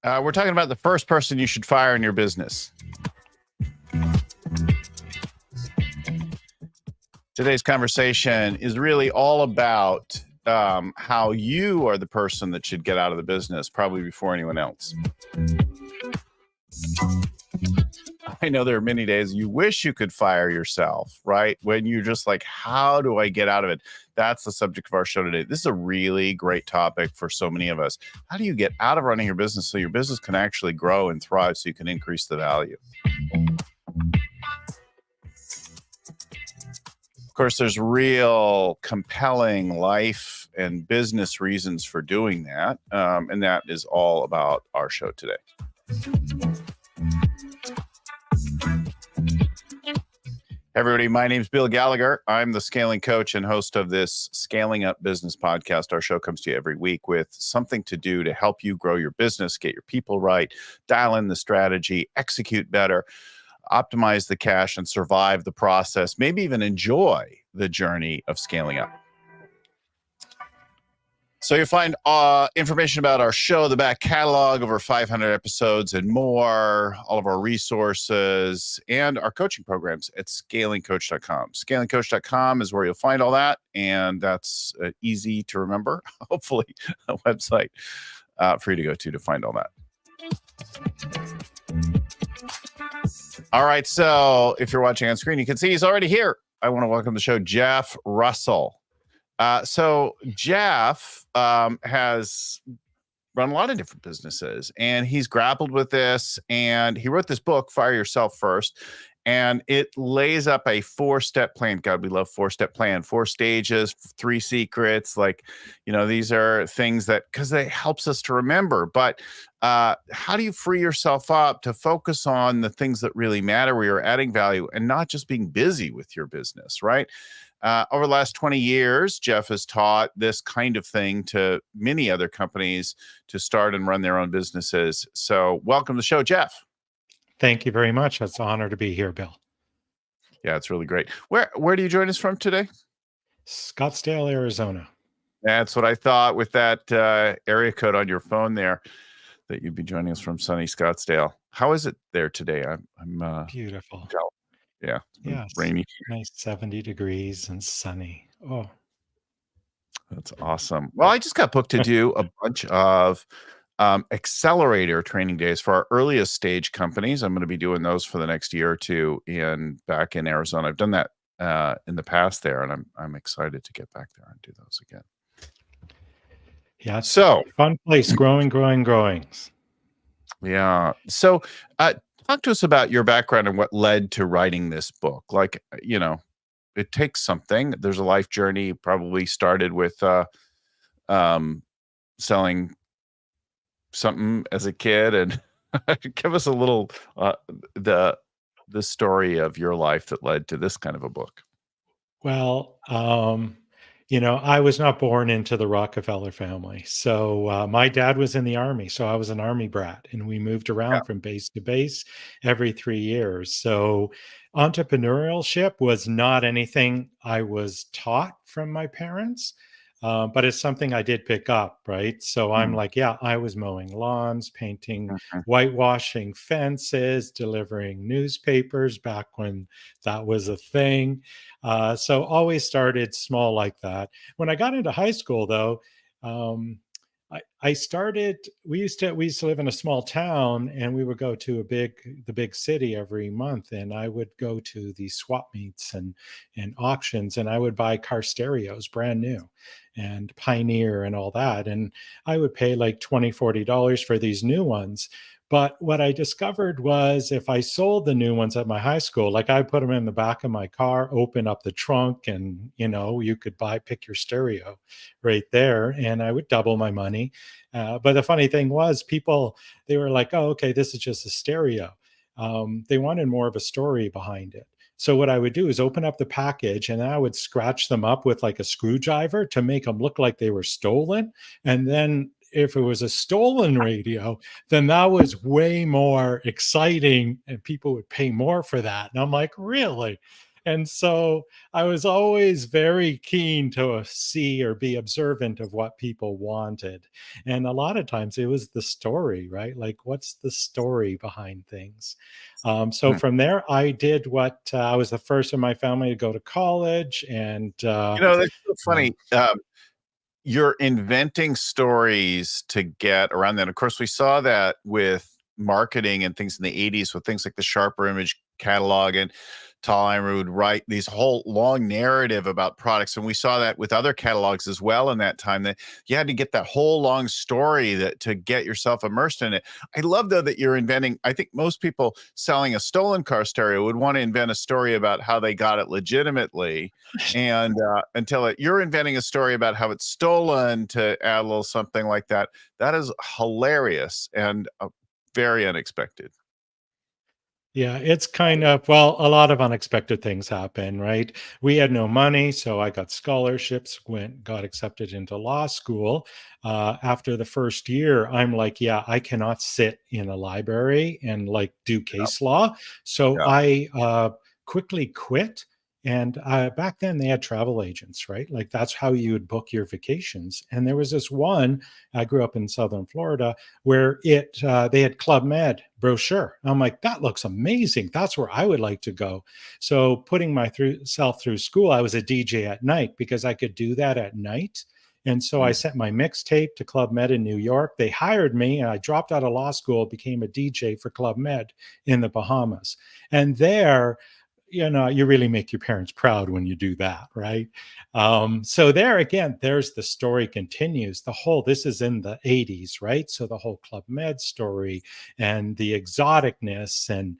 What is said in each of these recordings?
We're talking about the first person you should fire in your business. Today's conversation is really all about how you are the person that should get out of the business, probably before anyone else. I know there are many days you wish you could fire yourself, right? When you're just like, how do I get out of it? That's the subject of our show today. This is a really great topic for so many of us. How do you get out of running your business so your business can actually grow and thrive so you can increase the value? Of course, there's real compelling life and business reasons for doing that. And that is all about our show today. Everybody, my name is Bill Gallagher. I'm the scaling coach and host of this Scaling Up Business podcast. Our show comes to you every week with something to do to help you grow your business, get your people right, dial in the strategy, execute better, optimize the cash, and survive the process, maybe even enjoy the journey of scaling up. So you'll find information about our show, the back catalog, over 500 episodes and more, all of our resources, and our coaching programs at scalingcoach.com. Scalingcoach.com is where you'll find all that, and that's easy to remember, hopefully, a website for you to go to find all that. All right, so if you're watching on screen, you can see he's already here. I want to welcome to the show Jeff Russell. So Jeff has run a lot of different businesses, and he's grappled with this, and he wrote this book, Fire Yourself First, and it lays up a 4-step plan. God, we love 4-step plan, 4 stages, 3 secrets. Like, you know, these are things that, because it helps us to remember. But how do you free yourself up to focus on the things that really matter, where you're adding value and not just being busy with your business, right? Over the last 20 years, Jeff has taught this kind of thing to many other companies to start and run their own businesses. So welcome to the show, Jeff. Thank you very much. It's an honor to be here, Bill. Yeah, it's really great. Where do you join us from today? Scottsdale, Arizona. That's what I thought with that area code on your phone there, that you'd be joining us from sunny Scottsdale. How is it there today? I'm beautiful. Yeah, yeah, rainy. Nice 70 degrees and sunny. Oh, that's awesome. Well, I just got booked to do a bunch of accelerator training days for our earliest stage companies. I'm going to be doing those for the next year or two back in Arizona. I've done that in the past there, and I'm excited to get back there and do those again. Yeah, so fun place, growing. Yeah. So talk to us about your background and what led to writing this book. Like, you know, it takes something. There's a life journey. Probably started with selling something as a kid, and give us a little the story of your life that led to this kind of a book. Well, you know, I was not born into the Rockefeller family. So my dad was in the Army. So I was an Army brat, and we moved around from base to base every 3 years. So entrepreneurship was not anything I was taught from my parents. But it's something I did pick up, right? So I'm like, yeah, I was mowing lawns, painting, whitewashing fences, delivering newspapers back when that was a thing. So always started small like that. When I got into high school, though, I started. We used to live in a small town, and we would go to the big city every month, and I would go to the swap meets and auctions, and I would buy car stereos brand new, and Pioneer and all that, and I would pay like $20-$40 for these new ones. But what I discovered was if I sold the new ones at my high school, like I put them in the back of my car, open up the trunk, and, you know, you could pick your stereo right there, and I would double my money. But the funny thing was they were like, oh, okay, this is just a stereo. They wanted more of a story behind it. So what I would do is open up the package, and I would scratch them up with like a screwdriver to make them look like they were stolen. And then if it was a stolen radio, then that was way more exciting, and people would pay more for that. And I'm like, really? And so I was always very keen to see or be observant of what people wanted. And a lot of times it was the story, right? Like, what's the story behind things? So Hmm. from there, I did what I was the first in my family to go to college. And That's so funny. You're inventing stories to get around that. Of course, we saw that with marketing and things in the 80s with things like the Sharper Image catalog, and Tal Imer would write these whole long narrative about products. And we saw that with other catalogs as well in that time, that you had to get that whole long story that to get yourself immersed in it. I love though that you're inventing. I think most people selling a stolen car stereo would want to invent a story about how they got it legitimately, and until you're inventing a story about how it's stolen to add a little something like that. That is hilarious and very unexpected. yeah, it's kind of, well, a lot of unexpected things happen, right? We had no money, so I got scholarships, got accepted into law school. After the first year, I'm like, yeah, I cannot sit in a library and like do Yeah, case law. So yeah. I quickly quit. And back then they had travel agents, right? Like that's how you would book your vacations. And there was this one, I grew up in Southern Florida, where they had Club Med brochure. I'm like, that looks amazing. That's where I would like to go. So putting myself through school, I was a DJ at night because I could do that at night. And so I Mm. sent my mixtape to Club Med in New York. They hired me, and I dropped out of law school, became a DJ for Club Med in the Bahamas. And there, you really make your parents proud when you do that, right? So there again, there's the story continues. This is in the 80s, right? So the whole Club Med story and the exoticness, and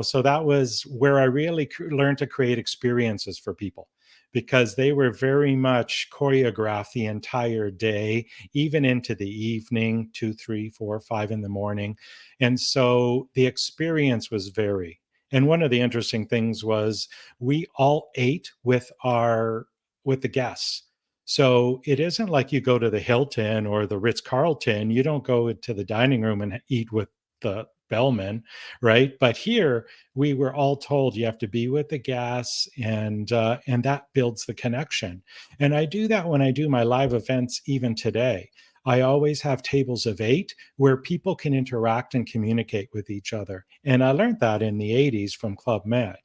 so that was where I really learned to create experiences for people, because they were very much choreographed the entire day, even into the evening, 2, 3, 4, 5 in the morning. And so the experience was very. And one of the interesting things was we all ate with the guests. So it isn't like you go to the Hilton or the Ritz Carlton. You don't go to the dining room and eat with the bellman, right? But here we were all told you have to be with the guests, and that builds the connection. And I do that when I do my live events, even today. I always have tables of 8 where people can interact and communicate with each other. And I learned that in the 80s from Club Med.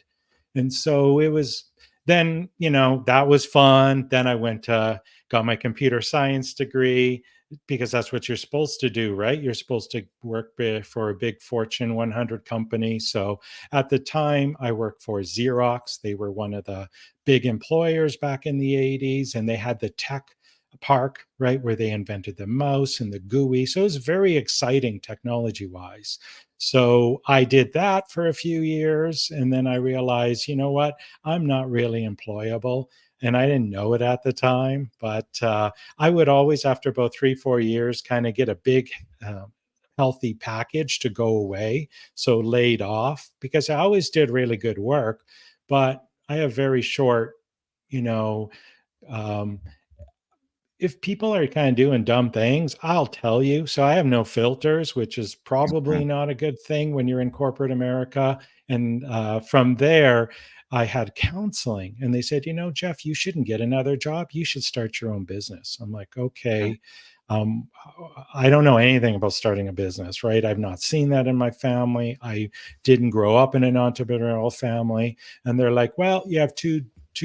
And so it was then, that was fun. Then I got my computer science degree, because that's what you're supposed to do, right? You're supposed to work for a big Fortune 100 company. So at the time, I worked for Xerox. They were one of the big employers back in the 80s, and they had the tech park, right, where they invented the mouse and the GUI. So it was very exciting technology wise. So I did that for a few years. And then I realized, you know what? I'm not really employable. And I didn't know it at the time, but I would always, after about 3, 4 years, kind of get a big, healthy package to go away. So laid off, because I always did really good work, but I have very short, you know, um, if people are kind of doing dumb things, I'll tell you. So I have no filters, which is Mm. probably not a good thing when you're in corporate America. And from there, I had counseling, and they said, Jeff, you shouldn't get another job. You should start your own business. I'm like, Mm. okay. Um, I don't know anything about starting a business, right? I've not seen that in my family. I didn't grow up in an entrepreneurial family. And they're like, well, you have two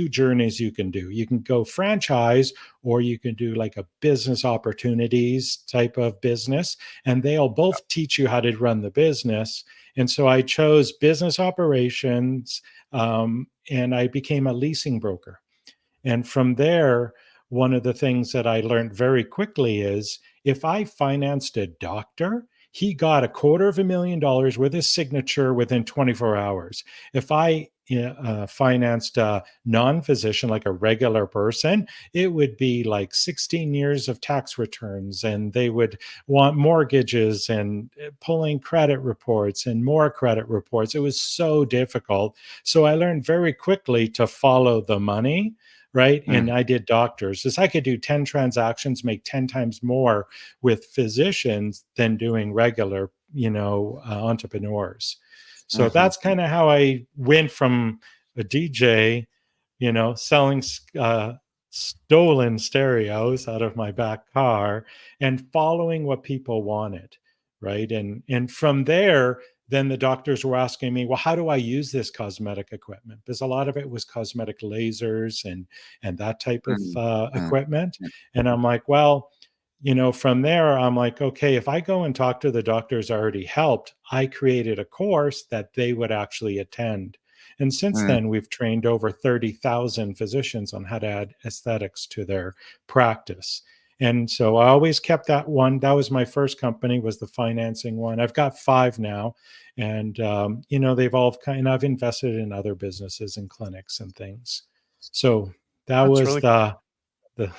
journeys you can do. You can go franchise, or you can do like a business opportunities type of business, and they'll both teach you how to run the business. And so I chose business operations, and I became a leasing broker. And from there, one of the things that I learned very quickly is if I financed a doctor, he got $250,000 with his signature within 24 hours. If I financed a non-physician, like a regular person, it would be like 16 years of tax returns, and they would want mortgages and pulling credit reports and more credit reports. It was so difficult. So I learned very quickly to follow the money, right? And Mm. I did doctors. Is I could do 10 transactions, make 10 times more with physicians than doing regular, entrepreneurs. So Mhm. that's kind of how I went from a DJ, selling stolen stereos out of my back car and following what people wanted, right? And from there, then the doctors were asking me, well, how do I use this cosmetic equipment? Because a lot of it was cosmetic lasers and that type of equipment. And I'm like, well, from there, I'm like, okay, if I go and talk to the doctors already helped, I created a course that they would actually attend. And since then, we've trained over 30,000 physicians on how to add aesthetics to their practice. And so I always kept that one. That was my first company, was the financing one. I've got 5 now. And, they've all I've invested in other businesses and clinics and things. So that That's was really the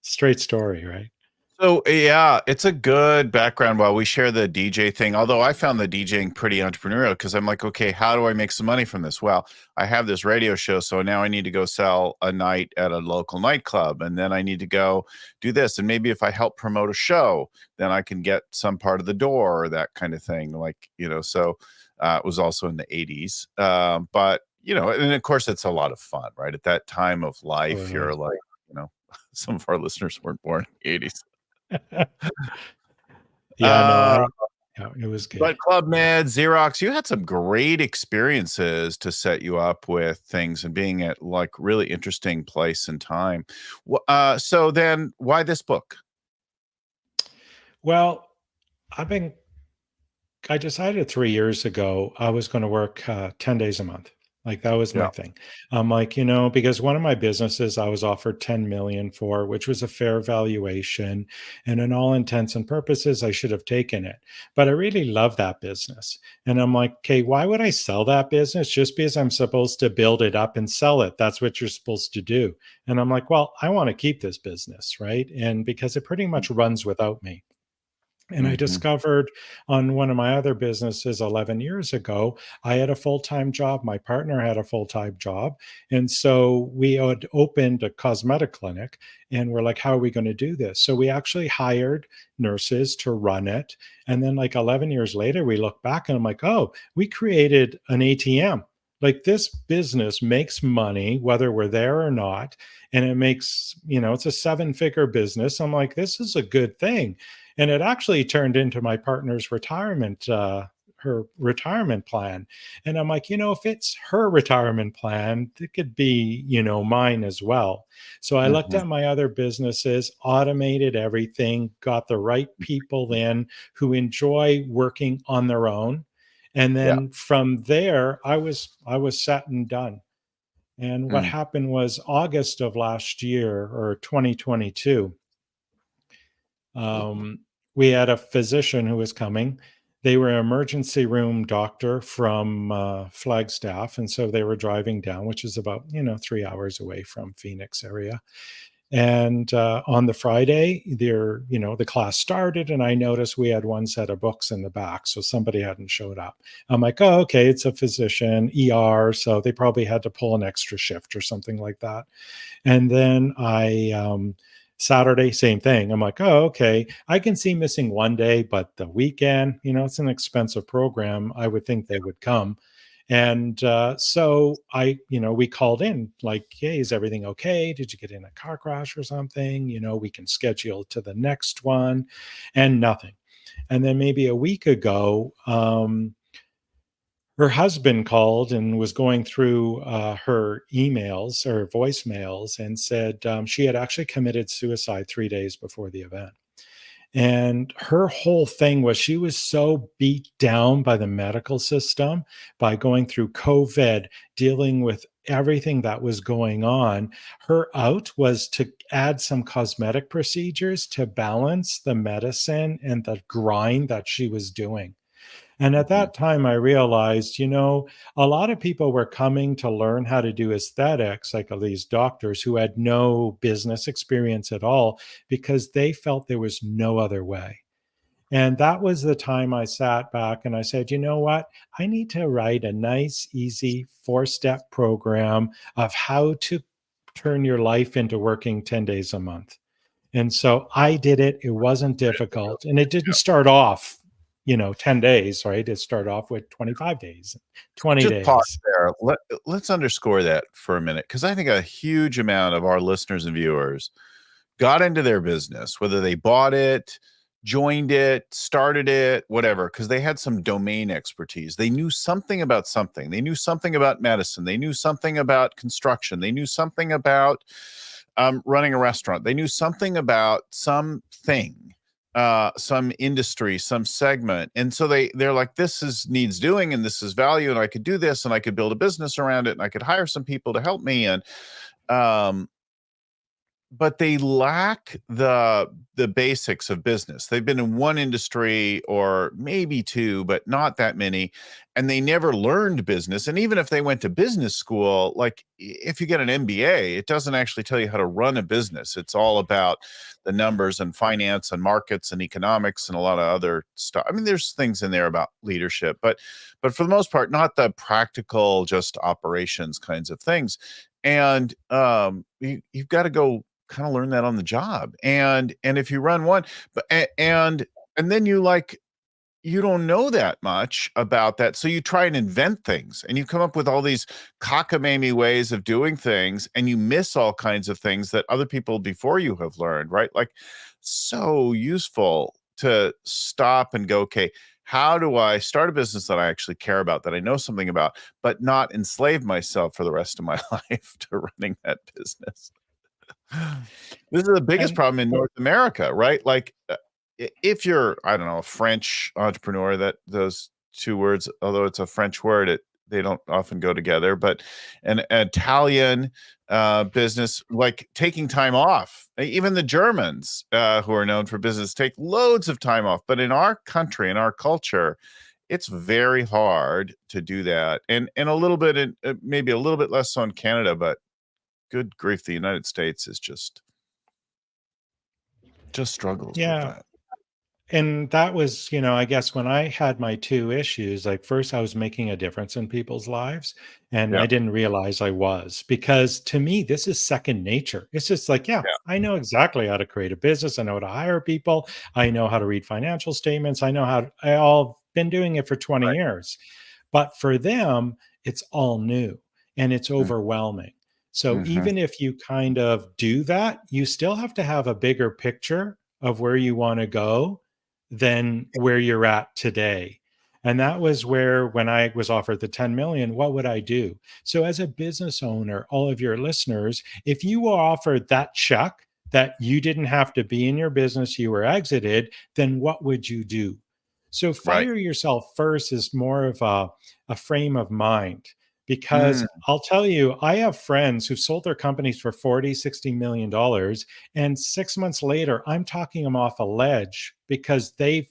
straight story, right? So yeah, it's a good background while we share the DJ thing. Although I found the DJing pretty entrepreneurial because I'm like, okay, how do I make some money from this? Well, I have this radio show, so now I need to go sell a night at a local nightclub, and then I need to go do this. And maybe if I help promote a show, then I can get some part of the door or that kind of thing. So it was also in the 80s. But and of course it's a lot of fun, right? At that time of life, you're like, some of our listeners weren't born in the 80s. Yeah, it was good. But Club Med, Xerox, you had some great experiences to set you up with things and being at like really interesting place and time. So then why this book? Well, I decided 3 years ago I was going to work 10 days a month. Like that was my thing. I'm like, because one of my businesses I was offered 10 million for, which was a fair valuation. And in all intents and purposes, I should have taken it. But I really love that business. And I'm like, okay, why would I sell that business? Just because I'm supposed to build it up and sell it. That's what you're supposed to do. And I'm like, well, I want to keep this business, right? And because it pretty much runs without me. And I discovered on one of my other businesses 11 years ago, I had a full-time job. My partner had a full-time job. And so we had opened a cosmetic clinic and we're like, how are we going to do this? So we actually hired nurses to run it. And then like 11 years later, we look back and I'm like, oh, we created an ATM. Like this business makes money, whether we're there or not. And it makes, it's a 7-figure business. I'm like, this is a good thing. And it actually turned into my partner's retirement, her retirement plan. And I'm like, if it's her retirement plan, it could be, mine as well. So I looked at my other businesses, automated everything, got the right people in who enjoy working on their own. And then from there, I was set and done. And what happened was August of last year or 2022, we had a physician who was coming. They were an emergency room doctor from Flagstaff. And so they were driving down, which is about, 3 hours away from Phoenix area. And on the Friday, the class started, and I noticed we had one set of books in the back, so somebody hadn't showed up. I'm like, oh, okay, it's a physician, ER, so they probably had to pull an extra shift or something like that. And then Saturday, same thing. I'm like, oh, okay. I can see missing one day, but the weekend, it's an expensive program. I would think they would come. And so we called in like, hey, is everything okay? Did you get in a car crash or something? We can schedule to the next one, and nothing. And then maybe a week ago, her husband called and was going through her emails or voicemails and said she had actually committed suicide 3 days before the event. And her whole thing was she was so beat down by the medical system, by going through COVID, dealing with everything that was going on. Her out was to add some cosmetic procedures to balance the medicine and the grind that she was doing. And at that time, I realized, a lot of people were coming to learn how to do aesthetics, like all these doctors who had no business experience at all, because they felt there was no other way. And that was the time I sat back and I said, you know what? I need to write a nice, easy 4-step program of how to turn your life into working 10 days a month. And so I did it. It wasn't difficult. And it didn't start off 10 days, right? It started off with 25 days, 20 Just pause days. there. Let's underscore that for a minute, because I think a huge amount of our listeners and viewers got into their business, whether they bought it, joined it, started it, whatever, because they had some domain expertise. They knew something about something. They knew something about medicine. They knew something about construction. They knew something about running a restaurant. They knew something about something, some industry, some segment. And so they're like, this is needs doing, and this is value, and I could do this, and I could build a business around it, and I could hire some people to help me. And um, but they lack the basics of business. They've been in one industry or maybe two, but not that many, and they never learned business. And even if they went to business school, like if you get an MBA, it doesn't actually tell you how to run a business. It's all about the numbers and finance and markets and economics and a lot of other stuff. I mean, there's things in there about leadership, but for the most part, not the practical, just operations kinds of things. And you've got to go kind of learn that on the job. And if you run one, but and then you don't know that much about that, so you try and invent things, and you come up with all these cockamamie ways of doing things, and you miss all kinds of things that other people before you have learned, right? Like, so useful to stop and go, okay, how do I start a business that I actually care about, that I know something about, but not enslave myself for the rest of my life to running that business? This is the biggest And problem in North America, right? Like, if you're, I don't know, a French entrepreneur, that those two words, although it's a French word, they don't often go together, but an Italian business, like taking time off. Even the Germans, who are known for business, take loads of time off. But in our country, in our culture, it's very hard to do that. And a little bit in, maybe a little bit less so in Canada, but good grief, the United States is just struggles with yeah, that. and that was, I guess when I had my two issues, like first I was making a difference in people's lives, and Yeah, I didn't realize I was, because to me this is second nature. It's just like, yeah, yeah, I know exactly how to create a business, I know how to hire people, I know how to read financial statements, I all been doing it for 20 right. years. But for them, it's all new and it's Mm, overwhelming. So mhm. even if you kind of do that, you still have to have a bigger picture of where you want to go than where you're at today. And that was where, when I was offered the 10 million, what would I do? So, as a business owner, all of your listeners, if you were offered that check that you didn't have to be in your business, you were exited, then what would you do? So, Right. fire yourself first is more of a frame of mind. Because Mm, I'll tell you, I have friends who've sold their companies for 40, $60 million dollars, and 6 months later, I'm talking them off a ledge because they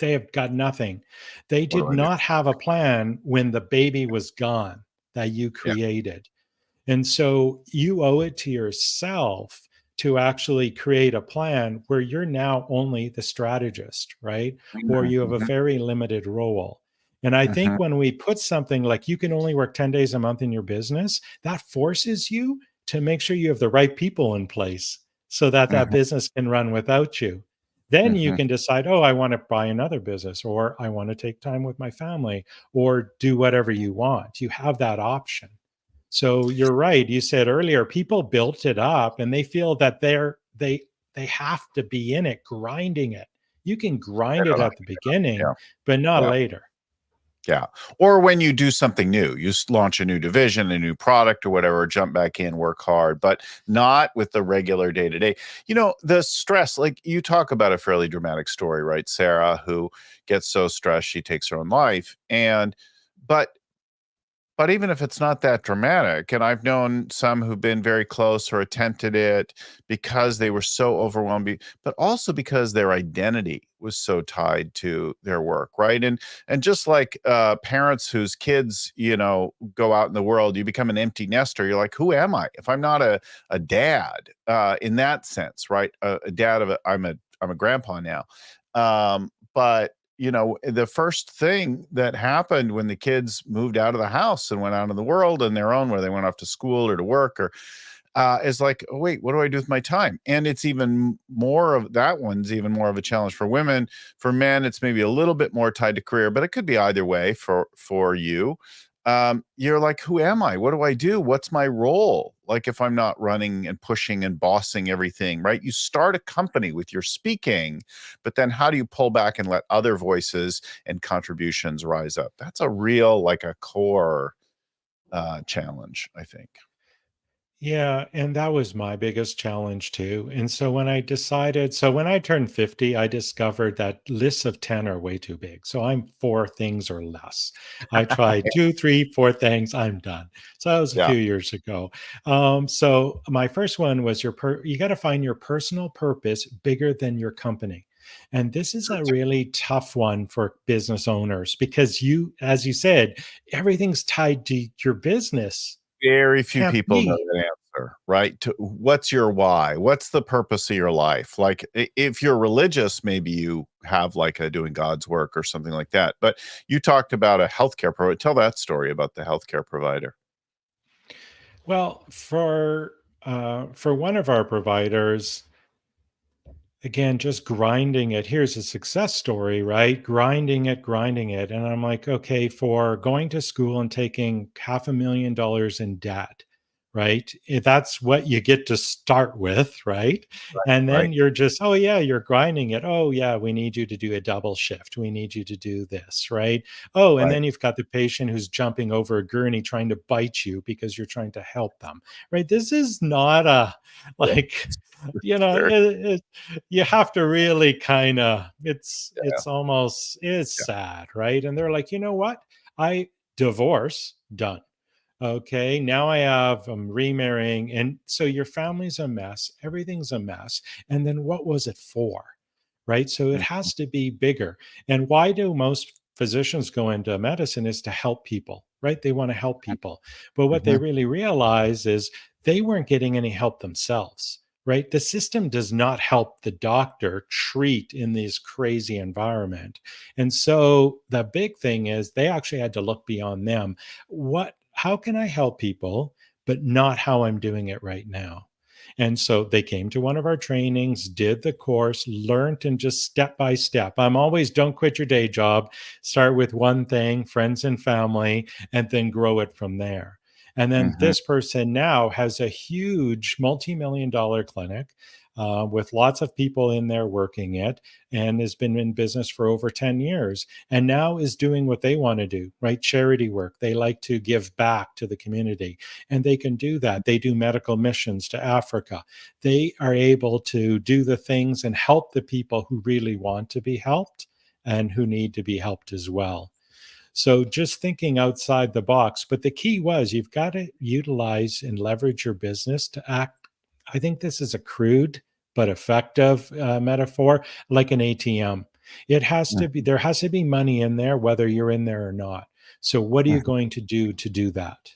have got nothing. They what do did I do? not have a plan when the baby was gone that you Yeah. created. And so you owe it to yourself to actually create a plan where you're now only the strategist, right? Or Mhm, you have a mhm, very limited role. And I think mhm. when we put something like you can only work 10 days a month in your business, that forces you to make sure you have the right people in place so that that Mhm, business can run without you. Then you mhm. can decide, oh, I want to buy another business, or I want to take time with my family, or do whatever you want. You have that option. So you're right. You said earlier, people built it up and they feel that they have to be in it, grinding it. You can I grind it don't know. at the beginning, Yeah, but not yeah, later. yeah. Or when you do something new, you launch a new division, a new product or whatever, jump back in, work hard, but not with the regular day to day. The stress, like you talk about a fairly dramatic story, right? Sarah, who gets so stressed, she takes her own life. But But even if it's not that dramatic, and I've known some who've been very close or attempted it because they were so overwhelmed, but also because their identity was so tied to their work, right? And just like parents whose kids, go out in the world, you become an empty nester. You're like, who am I if I'm not a dad in that sense, right? A dad of I'm a grandpa now, but the first thing that happened when the kids moved out of the house and went out in the world on their own, where they went off to school or to work, or is like, oh, wait, what do I do with my time? And it's even more of that one's even more of a challenge for women. For men, it's maybe a little bit more tied to career, but it could be either way for you. You're like, who am I? What do I do? What's my role? Like if I'm not running and pushing and bossing everything, right? You start a company with your speaking, but then how do you pull back and let other voices and contributions rise up? That's a real, like a core challenge, I think. Yeah, and that was my biggest challenge too. And so when I turned 50, I discovered that lists of 10 are way too big. So I'm four things or less. I tried two, three, four things, I'm done. So that was a Yeah. few years ago. So my first one was you got to find your personal purpose bigger than your company. And this is a really tough one for business owners because as you said, everything's tied to your business. Very few Can't people know be. that answer, right? What's your why? What's the purpose of your life? Like if you're religious, maybe you have like a doing God's work or something like that. But you talked about a healthcare provider. Tell that story about the healthcare provider. Well, for one of our providers, again, just grinding it. Here's a success story, right? Grinding it. And I'm like, okay, for going to school and taking $500,000 in debt, right? That's what you get to start with, right? And Right. then you're just, oh, yeah, you're grinding it. Oh, yeah, we need you to do a double shift. We need you to do this, right? Oh, and Right. then you've got the patient who's jumping over a gurney trying to bite you because you're trying to help them, right? This is not a, Yeah. like, you know, Sure. you have to really kind of Yeah. it's Yeah. sad, right? And they're like, you know what, I divorce done. Okay, now I'm remarrying, and so your family's a mess, everything's a mess, and then what was it for, right? So it Mhm. has to be bigger. And why do most physicians go into medicine is to help people, right? They want to help people, but what they Mhm. really realize is they weren't getting any help themselves, right? The system does not help the doctor treat in this crazy environment. And so the big thing is they actually had to look beyond them. How can I help people, but not how I'm doing it right now? And so they came to one of our trainings, did the course, learned, and just step by step. I'm always don't quit your day job, start with one thing, friends and family, and then grow it from there. And then Mhm. this person now has a huge multi-million-dollar clinic with lots of people in there working it, and has been in business for over 10 years, and now is doing what they want to do, right? Charity work. They like to give back to the community, and they can do that. They do medical missions to Africa. They are able to do the things and help the people who really want to be helped and who need to be helped as well. So just thinking outside the box. But the key was you've got to utilize and leverage your business to act. I think this is a crude but effective metaphor, like an ATM. There has to be money in there, whether you're in there or not. So what are you Mhm. going to do that?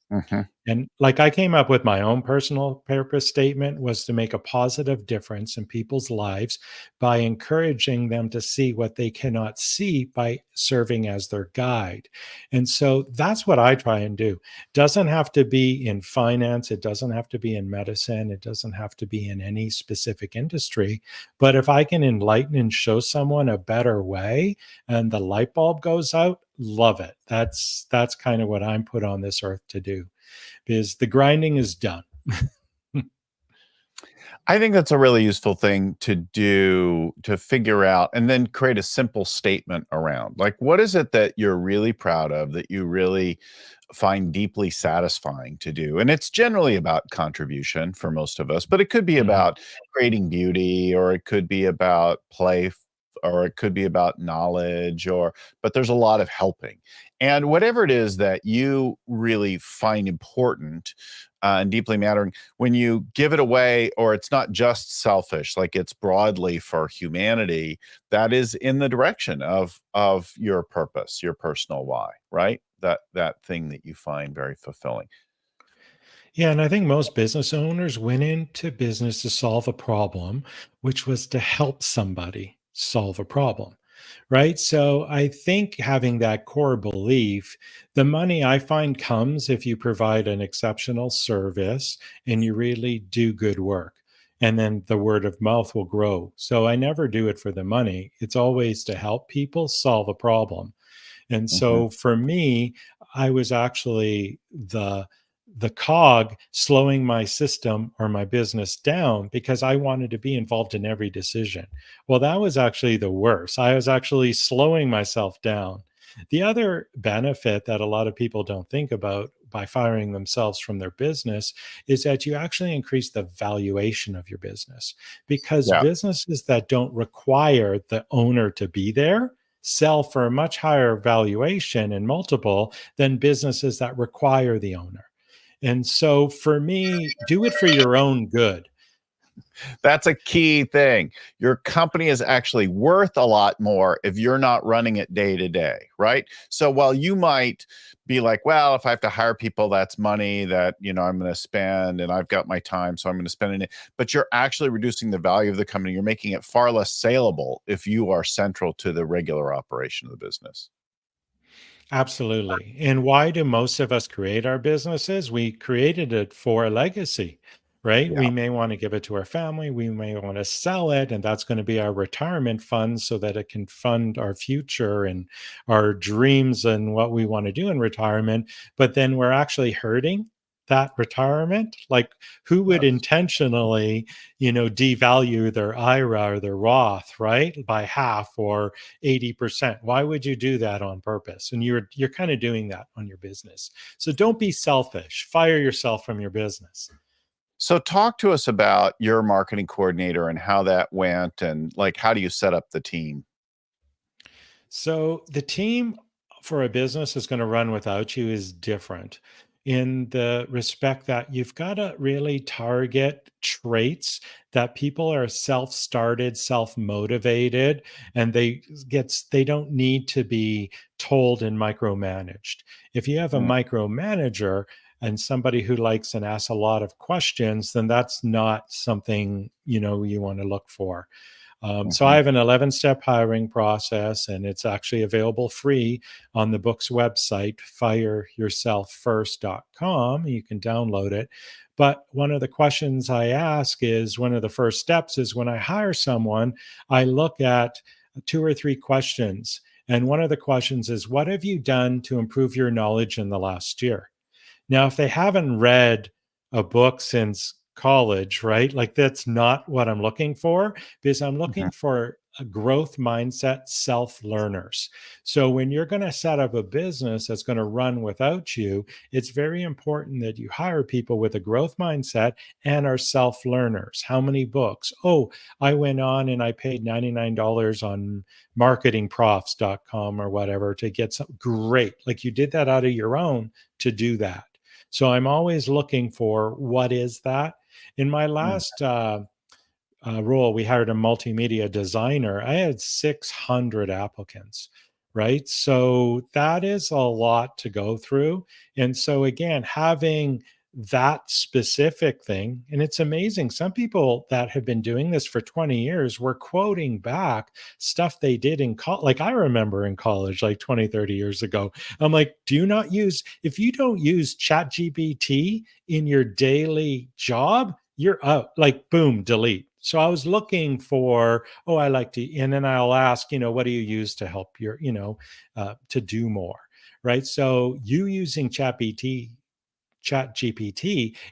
Mhm. And like I came up with my own personal purpose statement was to make a positive difference in people's lives by encouraging them to see what they cannot see by serving as their guide. And so that's what I try and do. Doesn't have to be in finance, it doesn't have to be in medicine, it doesn't have to be in any specific industry, but if I can enlighten and show someone a better way and the light bulb goes out, love it. That's kind of what I'm put on this earth to do, because the grinding is done. I think that's a really useful thing to do to figure out and then create a simple statement around. Like, what is it that you're really proud of that you really find deeply satisfying to do? And it's generally about contribution for most of us, but it could be Mhm. about creating beauty, or it could be about play, or it could be about knowledge, or, but there's a lot of helping. And whatever it is that you really find important and deeply mattering, when you give it away, or it's not just selfish, like it's broadly for humanity, that is in the direction of your purpose, your personal why, right? That thing that you find very fulfilling. Yeah, and I think most business owners went into business to solve a problem, which was to help somebody solve a problem. right? So I think having that core belief, the money I find comes if you provide an exceptional service and you really do good work. And then the word of mouth will grow. So I never do it for the money. It's always to help people solve a problem. And Mhm. so for me, I was actually the cog slowing my system or my business down because I wanted to be involved in every decision. Well, that was actually the worst. I was actually slowing myself down. The other benefit that a lot of people don't think about by firing themselves from their business is that you actually increase the valuation of your business, because Yeah. businesses that don't require the owner to be there sell for a much higher valuation and multiple than businesses that require the owner. And so for me, do it for your own good. That's a key thing. Your company is actually worth a lot more if you're not running it day to day, right? So while you might be like, well, if I have to hire people, that's money that, I'm going to spend and I've got my time, so I'm going to spend it. But you're actually reducing the value of the company. You're making it far less saleable if you are central to the regular operation of the business. Absolutely. And why do most of us create our businesses? We created it for a legacy, right? Yeah. We may want to give it to our family. We may want to sell it, and that's going to be our retirement fund so that it can fund our future and our dreams and what we want to do in retirement. But then we're actually hurting that retirement. Like, who would Yes. intentionally, devalue their IRA or their Roth, right, by half or 80%? Why would you do that on purpose? And you're kind of doing that on your business. So don't be selfish. Fire yourself from your business. So talk to us about your marketing coordinator and how that went, and like, how do you set up the team? So the team for a business is going to run without you is different in the respect that you've got to really target traits that people are self-started, self-motivated, and they don't need to be told and micromanaged. If you have a Mm, micromanager and somebody who likes and asks a lot of questions, then that's not something you want to look for. So I mhm. have an 11-step hiring process, and it's actually available free on the book's website, fireyourselffirst.com. You can download it. But one of the questions I ask is, one of the first steps is, when I hire someone, I look at two or three questions. And one of the questions is, what have you done to improve your knowledge in the last year? Now, if they haven't read a book since college, right? Like, that's not what I'm looking for, because I'm Mhm. looking for a growth mindset self learners. So when you're going to set up a business that's going to run without you, it's very important that you hire people with a growth mindset and are self learners. How many books? Oh, I went on and I paid $99 on marketingprofs.com or whatever to get some. Great. Like, you did that out of your own to do that. So I'm always looking for, what is that? In my Mm. last role, we hired a multimedia designer. I had 600 applicants, right? So that is a lot to go through. And so, again, having that specific thing, and it's amazing. Some people that have been doing this for 20 years were quoting back stuff they did in college. Like, I remember in college, like 20, 30 years ago, I'm like, if you don't use ChatGPT in your daily job, you're out. Like, boom, delete. So I was looking for, oh, I like to, and then I'll ask, what do you use to help to do more, right? So you using ChatGPT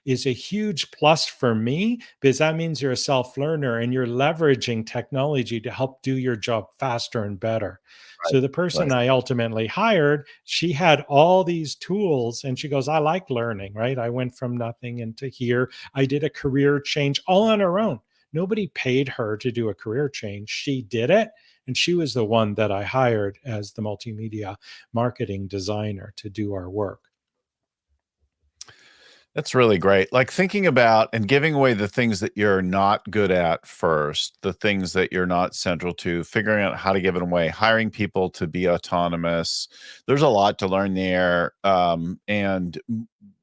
is a huge plus for me, because that means you're a self learner and you're leveraging technology to help do your job faster and better. Right. So the person Right. I ultimately hired, she had all these tools and she goes, I like learning, right? I went from nothing into here. I did a career change all on her own. Nobody paid her to do a career change. She did it. And she was the one that I hired as the multimedia marketing designer to do our work. That's really great. Like, thinking about and giving away the things that you're not good at first, the things that you're not central to, figuring out how to give it away, hiring people to be autonomous. There's a lot to learn there, and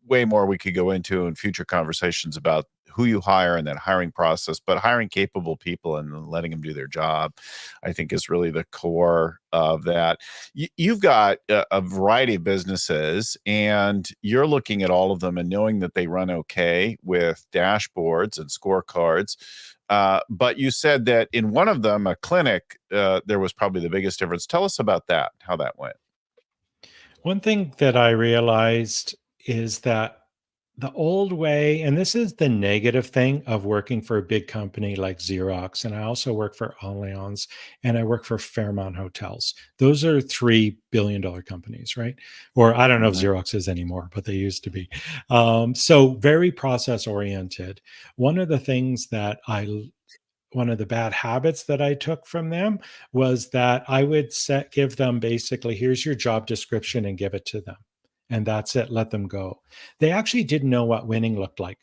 way more we could go into in future conversations about who you hire and that hiring process, but hiring capable people and then letting them do their job, I think is really the core of that. You've got a variety of businesses, and you're looking at all of them and knowing that they run okay with dashboards and scorecards. But you said that in one of them, a clinic, there was probably the biggest difference. Tell us about that, how that went. One thing that I realized is that the old way, and this is the negative thing of working for a big company like Xerox, and I also work for Allianz, and I work for Fairmont Hotels. Those are $3 billion companies, right? Or I don't know if Xerox is anymore, but they used to be. So very process oriented. One of the things that one of the bad habits that I took from them was that I would give them basically, here's your job description and give it to them. And that's it, let them go. They actually didn't know what winning looked like.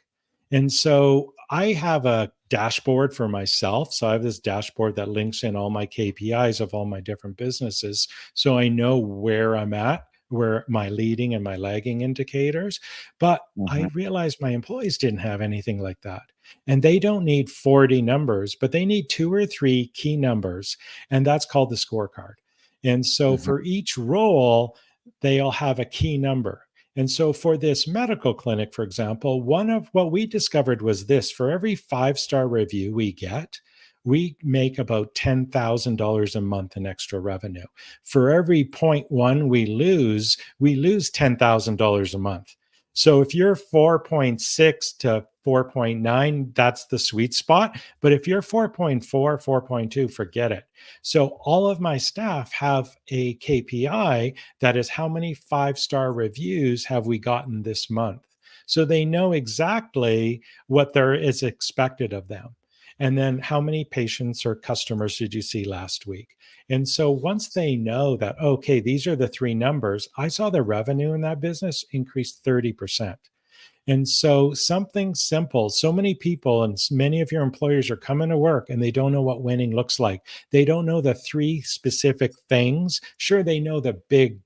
And so I have a dashboard for myself. So I have this dashboard that links in all my KPIs of all my different businesses. So I know where I'm at, where my leading and my lagging indicators. But I realized my employees didn't have anything like that. And they don't need 40 numbers, but they need 2 or 3 key numbers. And that's called the scorecard. And so for each role, they'll have a key number. And so for this medical clinic, for example, one of what we discovered was this: for every 5-star review we get, we make about $10,000 a month in extra revenue. For every 0.1 we lose $10,000 a month. So if you're 4.6 to 4.9, that's the sweet spot. But if you're 4.4, 4.2, forget it. So all of my staff have a KPI that is how many 5-star reviews have we gotten this month. So they know exactly what there is expected of them. And then how many patients or customers did you see last week? And so once they know that, okay, these are the 3 numbers, I saw the revenue in that business increase 30%. And so something simple, so many people and many of your employers are coming to work and they don't know what winning looks like. They don't know the 3 specific things. Sure, they know the big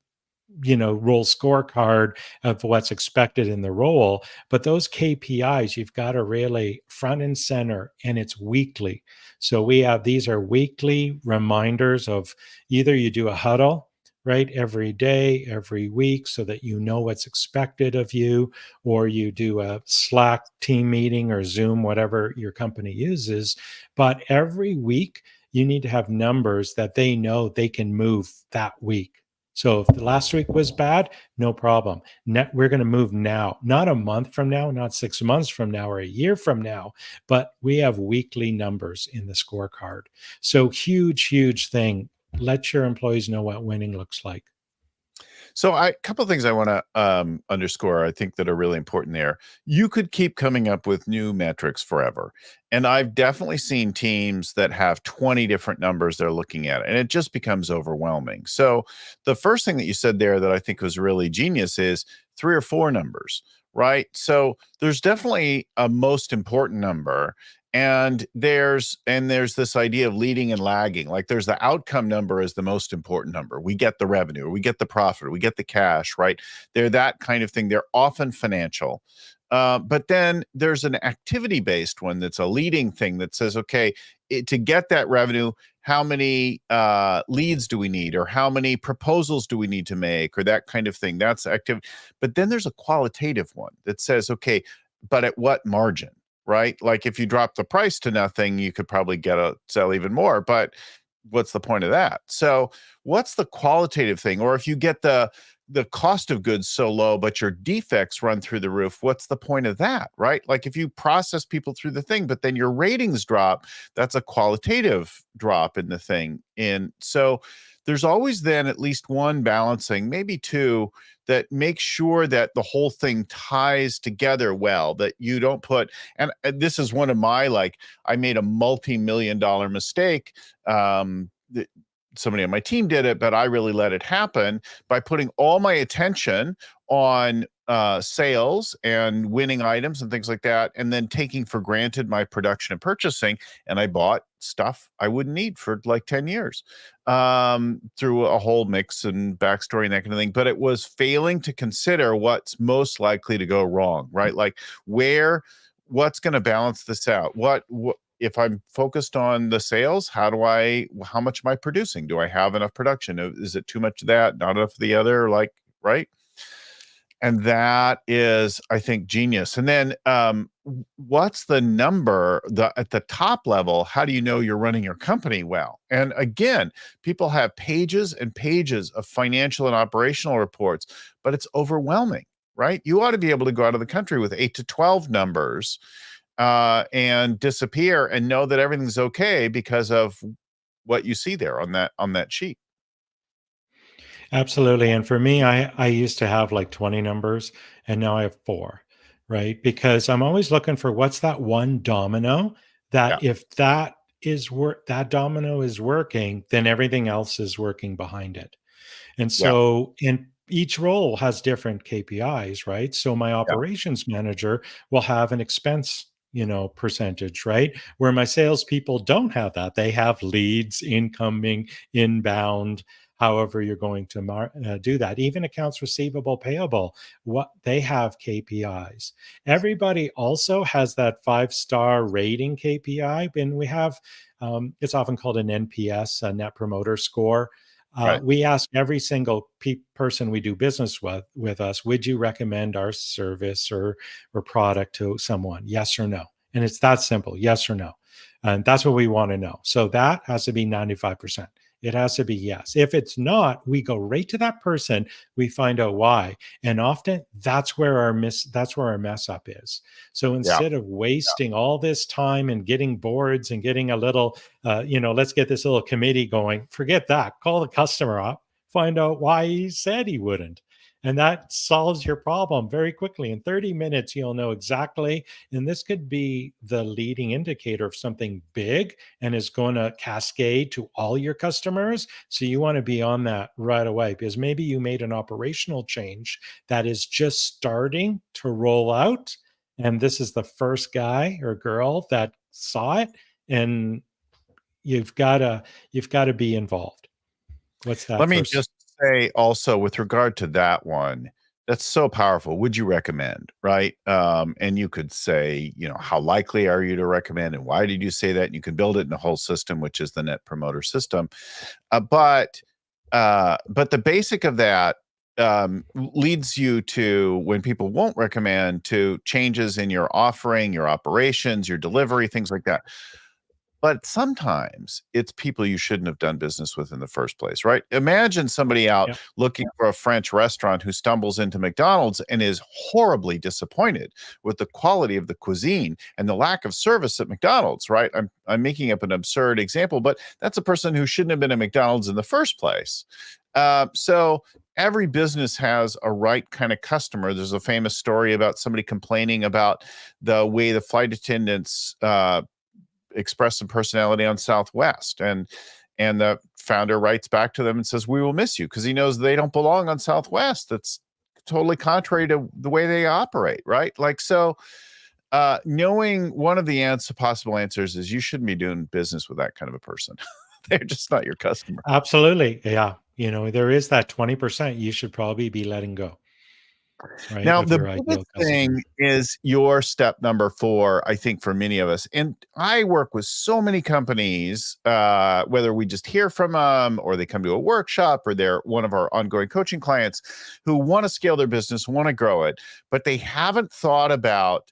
role scorecard of what's expected in the role, but those KPIs you've got to really front and center, and it's weekly. So these are weekly reminders of either you do a huddle, right, every day, every week, so that you know what's expected of you, or you do a Slack team meeting or Zoom, whatever your company uses. But every week you need to have numbers that they know they can move that week. So if the last week was bad, no problem. We're going to move now, not a month from now, not 6 months from now or a year from now, but we have weekly numbers in the scorecard. So huge, huge thing. Let your employees know what winning looks like. So a couple of things I want to underscore, I think, that are really important there. You could keep coming up with new metrics forever. And I've definitely seen teams that have 20 different numbers they're looking at, and it just becomes overwhelming. So the first thing that you said there that I think was really genius is 3 or 4 numbers, right? So there's definitely a most important number. And there's this idea of leading and lagging. Like there's the outcome number is the most important number. We get the revenue, or we get the profit, or we get the cash, right? They're that kind of thing. They're often financial. But then there's an activity-based one that's a leading thing that says, okay, to get that revenue, how many leads do we need, or how many proposals do we need to make, or that kind of thing. That's activity. But then there's a qualitative one that says, okay, but at what margin? Right? Like if you drop the price to nothing, you could probably sell even more, but what's the point of that? So what's the qualitative thing? Or if you get the cost of goods so low, but your defects run through the roof, what's the point of that? Right? Like if you process people through the thing, but then your ratings drop, that's a qualitative drop in the thing. And so there's always then at least one balancing, maybe 2, that makes sure that the whole thing ties together well, that you don't put, and this is one of my, I made a multi-million-dollar mistake. Somebody on my team did it, but I really let it happen by putting all my attention on sales and winning items and things like that, and then taking for granted my production and purchasing. And I bought stuff I wouldn't need for like 10 years through a whole mix and backstory and that kind of thing. But it was failing to consider what's most likely to go wrong, right? Like what's going to balance this out? What if I'm focused on the sales? How much am I producing? Do I have enough production? Is it too much of that, not enough of the other? Like, right? And that is, I think, genius. And then what's the number at the top level? How do you know you're running your company well? And again, people have pages and pages of financial and operational reports, but it's overwhelming, right? You ought to be able to go out of the country with 8 to 12 numbers and disappear and know that everything's okay because of what you see there on that sheet. Absolutely. And for me, I used to have like 20 numbers and now I have 4, right? Because I'm always looking for what's that one domino Yeah. that if that domino is working, then everything else is working behind it. And Yeah. so in each role has different KPIs, right? So my Yeah. operations manager will have an expense, percentage, right? Where my salespeople don't have that. They have leads, incoming, inbound, however you're going to do that. Even accounts receivable, payable, what they have KPIs. Everybody also has that 5-star rating KPI, and we have it's often called an NPS, a Net Promoter Score. Right. We ask every single person we do business with us, would you recommend our service or product to someone? Yes or no? And it's that simple, yes or no. And that's what we want to know. So that has to be 95%. It has to be yes. If it's not, we go right to that person. We find out why, and often that's where our mess up is. So instead of wasting all this time and getting boards and getting a little, let's get this little committee going. Forget that. Call the customer up, find out why he said he wouldn't. And that solves your problem very quickly. In 30 minutes, you'll know exactly. And this could be the leading indicator of something big and is going to cascade to all your customers. So you want to be on that right away because maybe you made an operational change that is just starting to roll out. And this is the first guy or girl that saw it. And you've got to be involved. What's that? Let me just say also with regard to that one, that's so powerful. Would you recommend, right? And you could say, how likely are you to recommend and why did you say that? And you can build it in a whole system, which is the Net Promoter System. But the basic of that leads you to, when people won't recommend, to changes in your offering, your operations, your delivery, things like that. But sometimes it's people you shouldn't have done business with in the first place, right? Imagine somebody out looking for a French restaurant who stumbles into McDonald's and is horribly disappointed with the quality of the cuisine and the lack of service at McDonald's, right? I'm making up an absurd example, but that's a person who shouldn't have been at McDonald's in the first place. So every business has a right kind of customer. There's a famous story about somebody complaining about the way the flight attendants express some personality on Southwest, and the founder writes back to them and says, we will miss you, because he knows they don't belong on Southwest. That's totally contrary to the way they operate, right? Like, so knowing one of the possible answers is you shouldn't be doing business with that kind of a person. They're just not your customer. Absolutely. Yeah. There is that 20% you should probably be letting go. Right, now, the biggest thing is your step number 4, I think, for many of us. And I work with so many companies, whether we just hear from them or they come to a workshop or they're one of our ongoing coaching clients, who want to scale their business, want to grow it, but they haven't thought about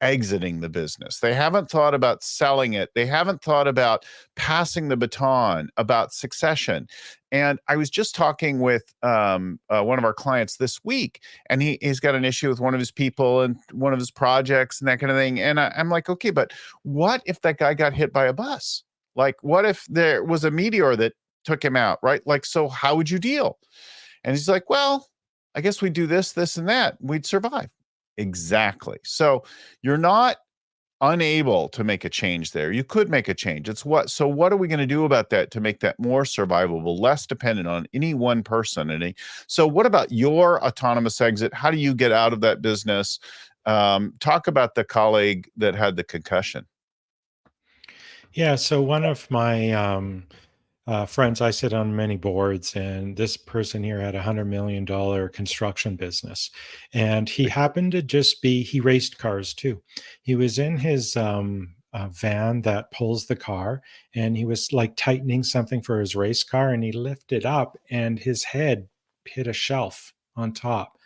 exiting the business. They haven't thought about selling it. They haven't thought about passing the baton, about succession. And I was just talking with one of our clients this week, and he's got an issue with one of his people and one of his projects and that kind of thing. And I'm like, okay, but what if that guy got hit by a bus? Like, what if there was a meteor that took him out, right? Like, so how would you deal? And he's like, well, I guess we'd do this, this, and that. We'd survive. Exactly. So you're not unable to make a change there. You could make a change. So what are we going to do about that to make that more survivable, less dependent on any one person? So what about your autonomous exit? How do you get out of that business? Talk about the colleague that had the concussion. Yeah. So one of my friends. I sit on many boards, and this person here had $100 million construction business, and he happened to just be he raced cars too. He was in his van that pulls the car, and he was like tightening something for his race car, and he lifted up, and his head hit a shelf on top.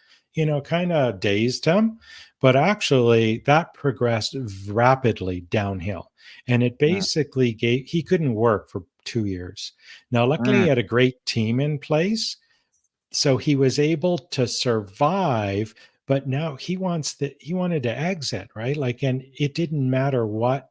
Kind of dazed him, but actually that progressed rapidly downhill, and it Mm, basically he couldn't work for 2 years. Now, luckily, mm, he had a great team in place, so he was able to survive. But now he wanted to exit, right? Like, and it didn't matter what,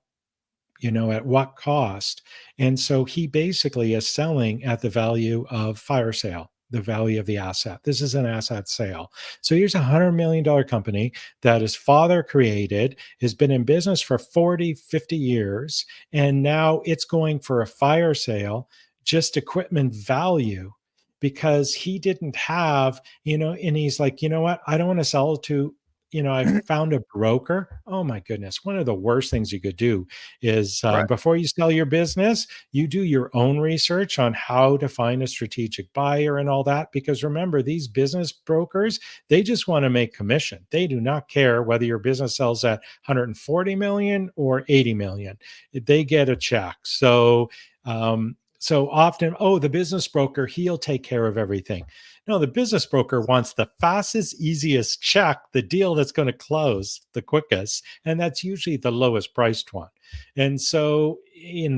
at what cost. And so he basically is selling at the value of fire sale, the value of the asset. This is an asset sale. So here's $100 million company that his father created, has been in business for 40, 50 years, and now it's going for a fire sale, just equipment value, because he didn't have, and he's like, you know what? I don't want to sell to, I found a broker. Oh my goodness. One of the worst things you could do is, right. before you sell your business, you do your own research on how to find a strategic buyer and all that. Because remember, these business brokers, they just want to make commission. They do not care whether your business sells at 140 million or 80 million. They get a check. So often, oh, the business broker, he'll take care of everything. No, the business broker wants the fastest, easiest check, the deal that's going to close the quickest, and that's usually the lowest priced one. And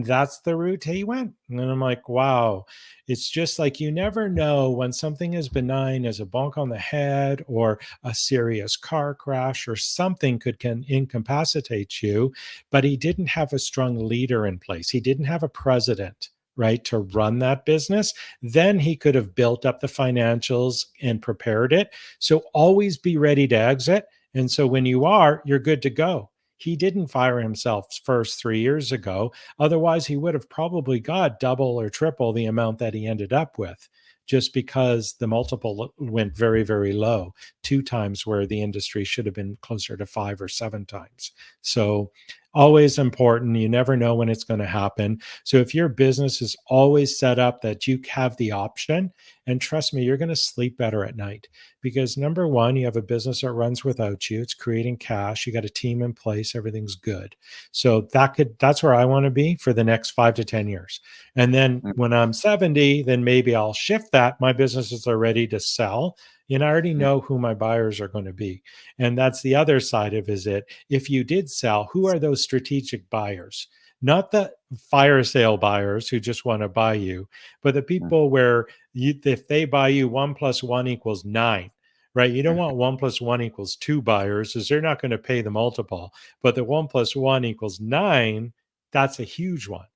that's the route he went. And I'm like, wow, it's just like you never know when something as benign as a bonk on the head or a serious car crash or something can incapacitate you. But he didn't have a strong leader in place. He didn't have a president, right, to run that business. Then he could have built up the financials and prepared it. So always be ready to exit. And so when you are, you're good to go. He didn't fire himself first 3 years ago. Otherwise, he would have probably got double or triple the amount that he ended up with, just because the multiple went very, very low, 2 times where the industry should have been closer to 5 or 7 times. So always important. You never know when it's going to happen. So if your business is always set up that you have the option, and trust me, you're going to sleep better at night, because number one, you have a business that runs without you. It's creating cash. You got a team in place. Everything's good. So that's where I want to be for the next 5 to 10 years. And then mm, when I'm 70, then maybe I'll shift that. My businesses are ready to sell. And I already mm. know who my buyers are going to be. And that's the other side of it. If you did sell, who are those strategic buyers? Not the fire sale buyers who just want to buy you, but the Mm, people where if they buy you, 1+1 = 9, right? You don't mm. want 1+1 = 2 buyers, because they're not going to pay the multiple. But the 1+1 = 9, that's a huge one.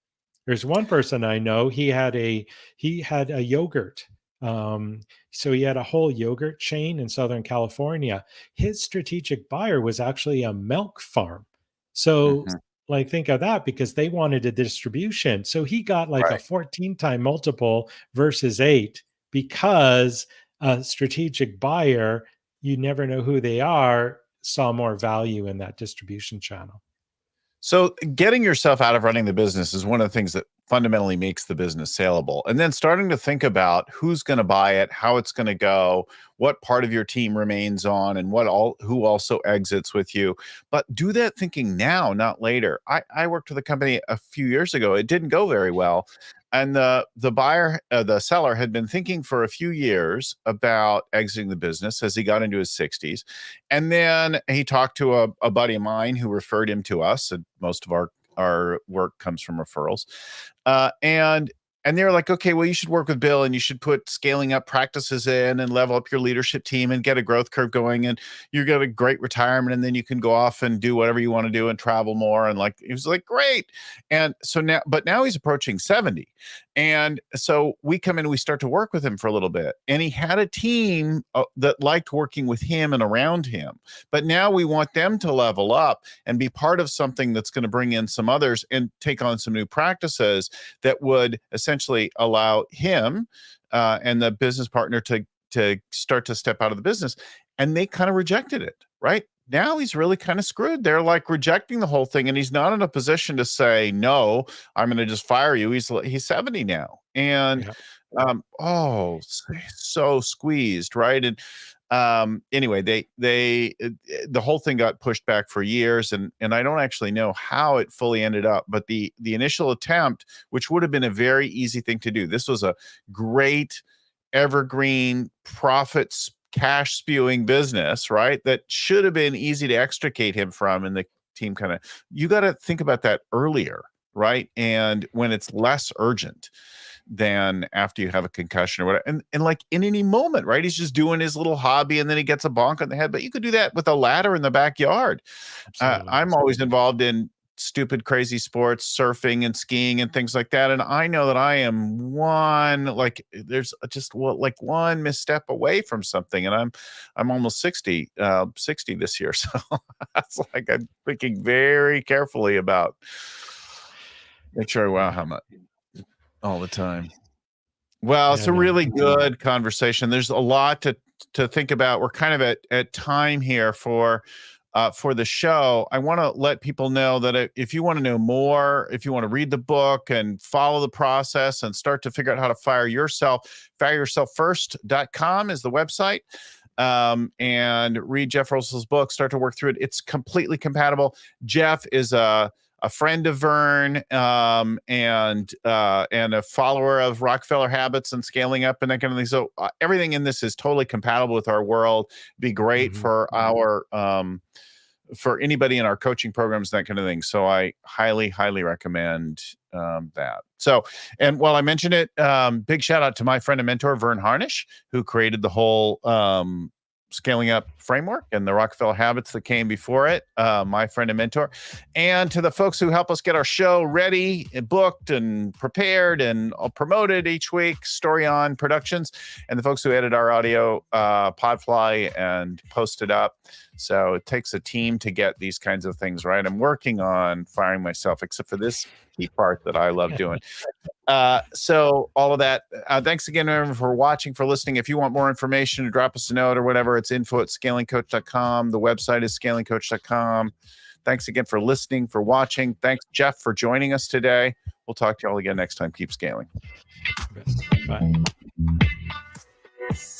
There's one person I know, he had a yogurt. Um, so he had a whole yogurt chain in Southern California. His strategic buyer was actually a milk farm. So, Mhm. like, think of that, because they wanted a distribution. So he got like a Right. 14-time multiple versus 8, because a strategic buyer, you never know who they are, saw more value in that distribution channel. So getting yourself out of running the business is one of the things that fundamentally makes the business saleable. And then starting to think about who's going to buy it, how it's going to go, what part of your team remains on, and who also exits with you. But do that thinking now, not later. I worked with a company a few years ago. It didn't go very well. And the seller had been thinking for a few years about exiting the business as he got into his 60s. And then he talked to a buddy of mine who referred him to us. And most of our work comes from referrals. And they were like, okay, well, you should work with Bill, and you should put scaling up practices in and level up your leadership team and get a growth curve going. And you get a great retirement, and then you can go off and do whatever you want to do and travel more. And like, he was like, great. And so now he's approaching 70. And so we come in and we start to work with him for a little bit. And he had a team that liked working with him and around him. But now we want them to level up and be part of something that's going to bring in some others and take on some new practices that would essentially allow him and the business partner to start to step out of the business. And they kind of rejected it, right? now he's really kind of screwed. They're like rejecting the whole thing, and he's not in a position to say, no, I'm going to just fire you. He's 70 now. And so squeezed, right? And anyway, the whole thing got pushed back for years, and I don't actually know how it fully ended up, but the initial attempt, which would have been a very easy thing to do, this was a great evergreen profits cash spewing business, right? That should have been easy to extricate him from, and the team kind of, you got to think about that earlier, right? And when it's less urgent than after you have a concussion or whatever. And like in any moment, right? He's just doing his little hobby and then he gets a bonk on the head, but you could do that with a ladder in the backyard. I'm always involved in stupid, crazy sports, surfing and skiing and things like that. And I know that I am there's just one misstep away from something. And I'm almost 60 this year. So that's like, I'm thinking very carefully about make sure I wow how much all the time. Well, it's a really good conversation. There's a lot to think about. We're kind of at time here for the show. I want to let people know that if you want to know more, if you want to read the book and follow the process and start to figure out how to fire yourself, fireyourselffirst.com is the website. And read Jeff Russell's book, start to work through it. It's completely compatible. Jeff is a friend of Vern, and a follower of Rockefeller Habits and Scaling Up and that kind of thing. So everything in this is totally compatible with our world. Be great for our for anybody in our coaching programs, that kind of thing. So I highly recommend that. So, and while I mentioned it, big shout out to my friend and mentor Vern Harnish, who created the whole Scaling Up framework and the Rockefeller Habits that came before it, my friend and mentor, and to the folks who help us get our show ready and booked and prepared and promoted each week, Story On Productions, and the folks who edit our audio, Podfly, and post it up. So it takes a team to get these kinds of things right. I'm working on firing myself, except for this key part that I love doing. So all of that. Thanks again, everyone, for watching, for listening. If you want more information, drop us a note or whatever, it's info@scalingcoach.com. The website is scalingcoach.com. Thanks again for listening, for watching. Thanks, Jeff, for joining us today. We'll talk to you all again next time. Keep scaling. Bye.